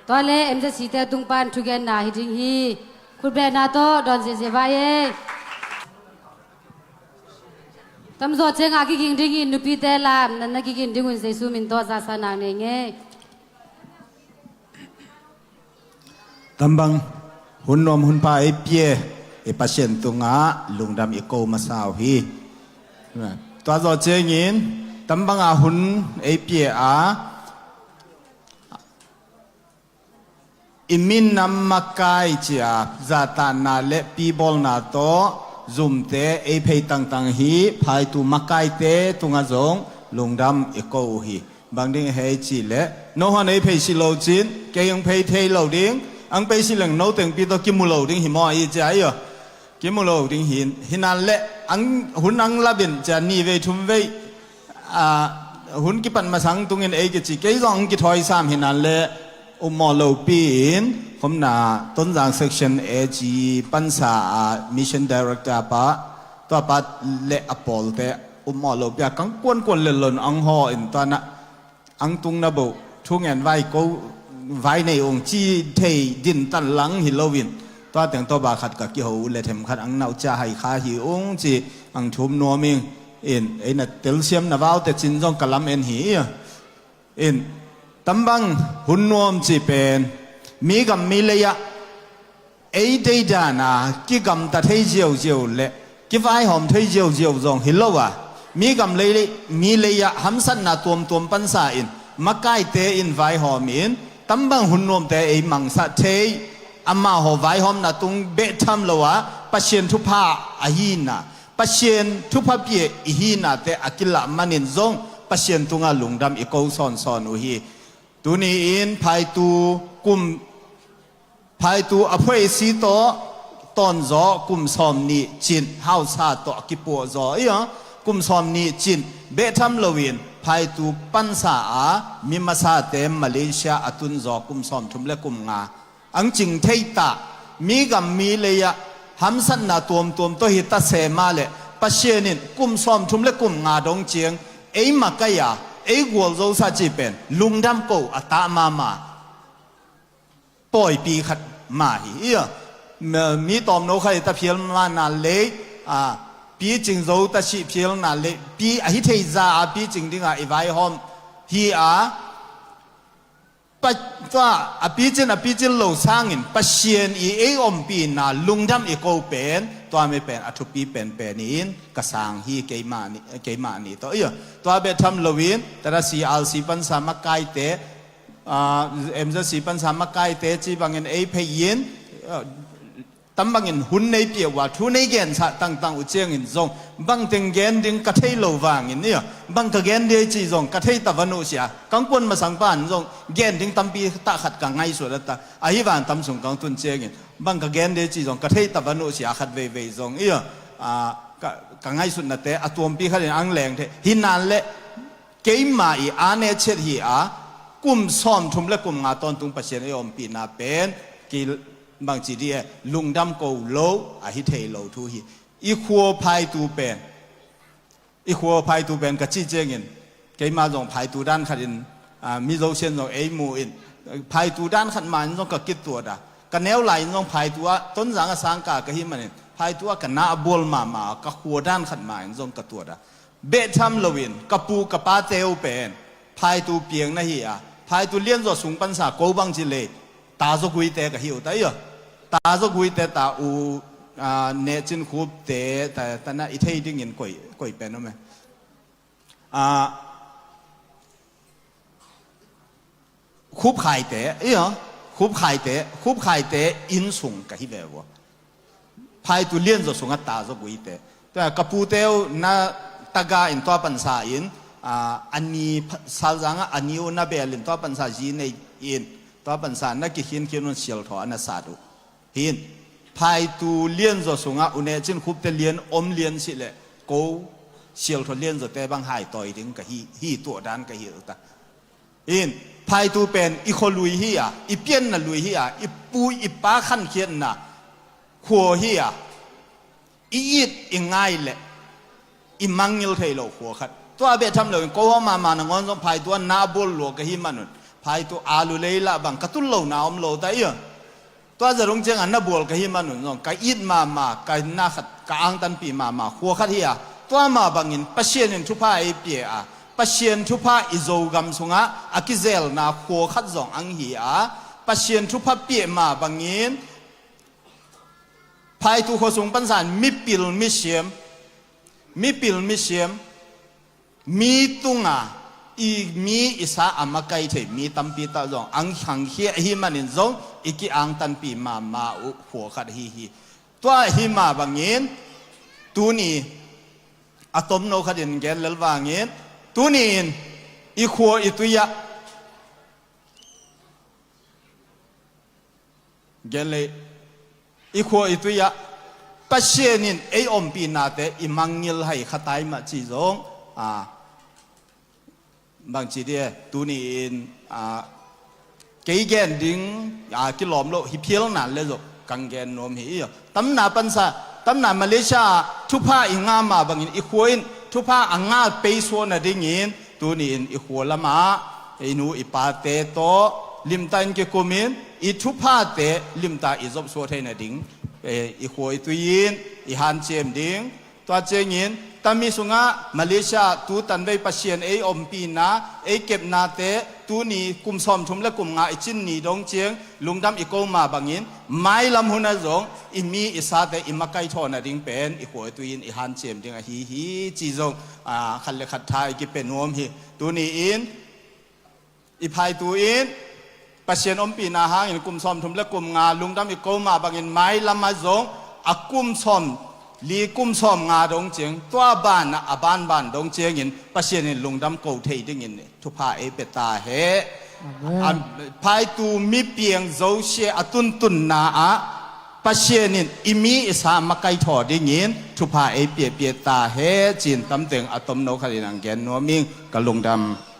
ตอนเล่เอ็มจะสีแต่ตุงปันทุกอย่างนาฮิจิงฮีคุณแบนาโตดอนเสียบายเองตำรวจเชิงอากิกิงดิ้งอินนุปีเตลามนั่นนักกิกิงดิ้งอุนเซซูมินโตซาสนางเนงเงตำบังหุ่นนมหุ่นปลาไอเปียไอปาเชนตุงะลุงดำไอโกมาสาวฮีตัวจอเจงินตำบังอาหุ่นไอเปียอาอิมินนำมาไกจีอาซาตานาเลปีบอลนาโตซุมเตไอเพยตังฮีพายตูมาไกเตตุงะจงลุงดำไอโกฮีบางดิ้งเฮจีเลโนฮันไอเพยสิโลจินเกยงเพยเทโลดิ้งอังไปสิหลังโน้ตเต็งปีโตกิมุโลดิ้งหิมออีใจอ่ะกิมุโลดิ้งหินันเละอังหุ่นอังลาบินจะนี่เวทุมเวหุ่นกิปันมาสังตุงเงินเอกิจิเกยซองกิถอยสามหินันเละอุมอโลปีนผมน่ะต้นจางเซกชันเอจีปันสามิชชั่นดีเรคเตอร์ปะตัวปัดเละอปอลเตอุมอโลปีกังกวนเล่นอังหออินตอนน่ะอังตุงนับทุกเงินไว้กูไว้ในองค์จีเทดินตันหลังฮิโลวินตัวแต่งตัวบาขัดกับกิโฮเลเทมขัดอังนาจ่าให้ขาหิองจีอังชุมนัวมิงเอ็นไอ้น่ะเตลเซียมน่ะว้าวแต่จินจงกะลำเอ็นหีเอ็นตำบังหุ่นนัวมจีเป็นมีกับมีเลยะไอ้เดียดานากิกำตัดให้เจียวเละกิไฟหอมให้เจียวจงฮิโลวะมีกับเลยมีเลยะหัมสันนาตัวปันสาอินมาใกล้เตอินไฟหอมอินตำบังหุ่นนวมแต่ไอ้มังสะเทยอามาหัวไว้หอมนาตุงเบะทำละวะปัจเจนทุพาอหินาปัจเจนทุพาเปียอหินาแต่อากิละมันินซงปัจเจนตุงาลุงดำอีโกซอนอุฮีตุนีอินภายตูกุมภายตูอภัยสีโตตอนจอกุมซอมนีจินเฮาซาโตกิปัวจอกุมซอมนีจินเบะทำละวินภายตูปันสามีมาซาเตมมาเลเซียอตุนจอกุมซอมทุมเลกุมงาอังจิงเทตามีกับมีเลยะหัมสันนาตัวตัวหิตาเสมาเลปัจเจนินกุมซอมทุมเลกุมงาดงเจียงไอมากายาไอ้กัวโจซาจีเป็นลุงดำโกอัตามาปล่อยปีขัดมาฮีมีตอมโนใครตะเพียลมานาเล่ปีจิงโจตะชีเพียลนาเล่ปีอหิเทซาปีจิงดิ้งไอไวหอมฮีปัจว่าปีจินโลสร้างอินปัจเจียนอีไออมปีนาลุงดำอีโกเป็นตัวไม่เป็นอัทุปีเป็นนินกระสังฮีเกมานี่ตัวตัวเบทำลวินแต่ละสีอัลสีปันสามักไกเตเอ็มจะสีปันสามักไกเตจีบางเงินไอเพยินตั้มบางเงินหุ่นในเปียว่าทุนในเกณฑ์ต่างอุเชียงอินทรงบางถึงเกณฑ์ดึงกระเทยโลวางอินเนี่ยบางกเกณฑ์เดียจีทรงกระเทยตะวันโอเชียกังปนมาสังปานทรงเกณฑ์ดึงตั้มปีตะขัดกังไงสุดตาอาฮิวันตั้มส่งกังตุนเชียงอินบางกเกณฑ์เดียจีทรงกระเทยตะวันโอเชียขัดเวทรงกังไงสุดนั่นแต่อตัวปีขัดอังแรงเทหินานเละเกมมาอีอาเนเชดฮีกุมซ้อมทุมและกุมงาตอนตุงปัจเจนยอมปีนาเป็นกิบางจีดีลุงดำโกโลอหิเทโลทุฮีอีขวพายตูเป็นกะจีเจงินเกมาจงพายตูด้านขัดินมีโลเชนจงเอมูอินพายตูด้านขัดมันจงกะกิดตัวดะกันแนวไหลจงพายตัวต้นสังกสังกากะหิมันพายตัวกันนาบอลมากะขวด้านขัดมันจงกะตัวดะเบทัมลวินกะปูกะปาเตวเป็นพายตูเปียงนะฮีพายตูเลี้ยนจสูงปันสาโกบังจิเลตาจกุยเตกะหิวตายตาจกุยเตตาอูเนจินคูบเตแต่น่ะอิเทยดิ้งเงินก่อยเป็นนั่นไหมคูบไข่เตคูบไข่เตอินสูงกะหิเววพายตูเลี้ยนจสูงตาจกุยเตแต่กะปูเตวน่ะตากาอินตัวปันสาอินอันนี้สาวจังอันนี้อุณเบลินตัวปันสาจีนอินตัวปันสานักขินนเชียวถอนัสาดุหินภายตูเลี้ยนจสุงอุเนจินคุบเตเลียนอมเลียนสิเลโกเชียวถอเลียนจแต่บางหายต่อยถึงกับฮีตัวด้านกับฮีตาหินภายตูเป็นอีโคลุยฮีอีเปียนน่ะลุยฮีอีปูอีป้าขันเขียนน่ะขัวฮีอีอีง่ายเลยอีมังยิลเทโลขัวขัดตัวเบทำเลยโกมาหนังอนจงภายตัวนาบุลหลวกกับฮีมัน ภายตัวอาลุเลยละบางกระตุ้นเหล่านาอมเหล่าแต่เออตัวจะลงเจงอันน่ะบวลกับฮิมันหนุนกายอิดมาไกน่าขัดกางตันปีมาหัวขัดเฮียตัวมาบางอินปัชเชียนทุพาไอเปียปัชเชียนทุพาอิโซกัมสุงะอากิเซลนาหัวขัดสองอังเฮียปัชเชียนทุพาเปียมาบางอินภายตัวข้อสงปัญญามีปิลมีเชียมมีตุงะอีมีอิสาอามาไกเถมีตัมปีตาจงอังหังเฮียฮิมันนินจงอีกอังตันปีมาหัวขัดฮีตัวฮิมาบางเงินตัวนี้อะตอมโนขัดยินแกนเลวบางเงินตัวนี้อีขัวอีตัวยะแกนเลยอีขัวอีตัวยะปัจเจนินไออมปีนาเตอีมังเงลให้ขัดไตมาจีจงบางทีเดียตัวนี้เกี่ยแกนดิ้งกิโลมโลฮิพิลนั่นเลยจ้ะกังแกนนมฮีตั้มนาปันซาตั้มนามาเลเซียทุพาอิงามาบางอินอีขวินทุพาอังงาเปย์ส่วนดิ้งอินตัวนี้อีขวละมาอินูอีปาเตโตลิมตาอินเกคุมินอีทุพาเตลิมตาอีจบส่วนให้นาดิ้งอีขวอีตัวยินอีฮันเจมดิ้งตัวเจงินตามีสุงะมาเลเซียตูตันไปปัชเชียนไออมปีนาไอเก็บนาเตตูนี้กุมซอมชุมและกุมงาไอจินนีดงเจียงลุงดำอีโกมาบางยินไม่ลำหุนจงอิมีอิสาเตอิมาไกทอนะดิ้งเป็นอีหัวตุยินอีฮันเจมดิ้งฮีจีจงขัดเลขัดทายกิเป็นนวมฮีตูนี้อินอีพายตูอินปัชเชียนอมปีนาหางอินกุมซอมชุมและกุมงาลุงดำอีโกมาบางยินไม่ลำมาจงอากุมซอมลีกุมซอมงาดงเจียงตัวบ้านนะบ้านดงเจียงยินปัจเจียนลุงดำโกเทยดิ้งยินทุพาเอเปตาเฮภายตูมีเพียงโจเชอตุนนาปัจเจียนอิมีอิสามาไกถอดิ้งยินทุพาเอเปียตาเฮจินตำเต็งอะตอมโนคดีนังแกนนัวมิงกับลุงดำ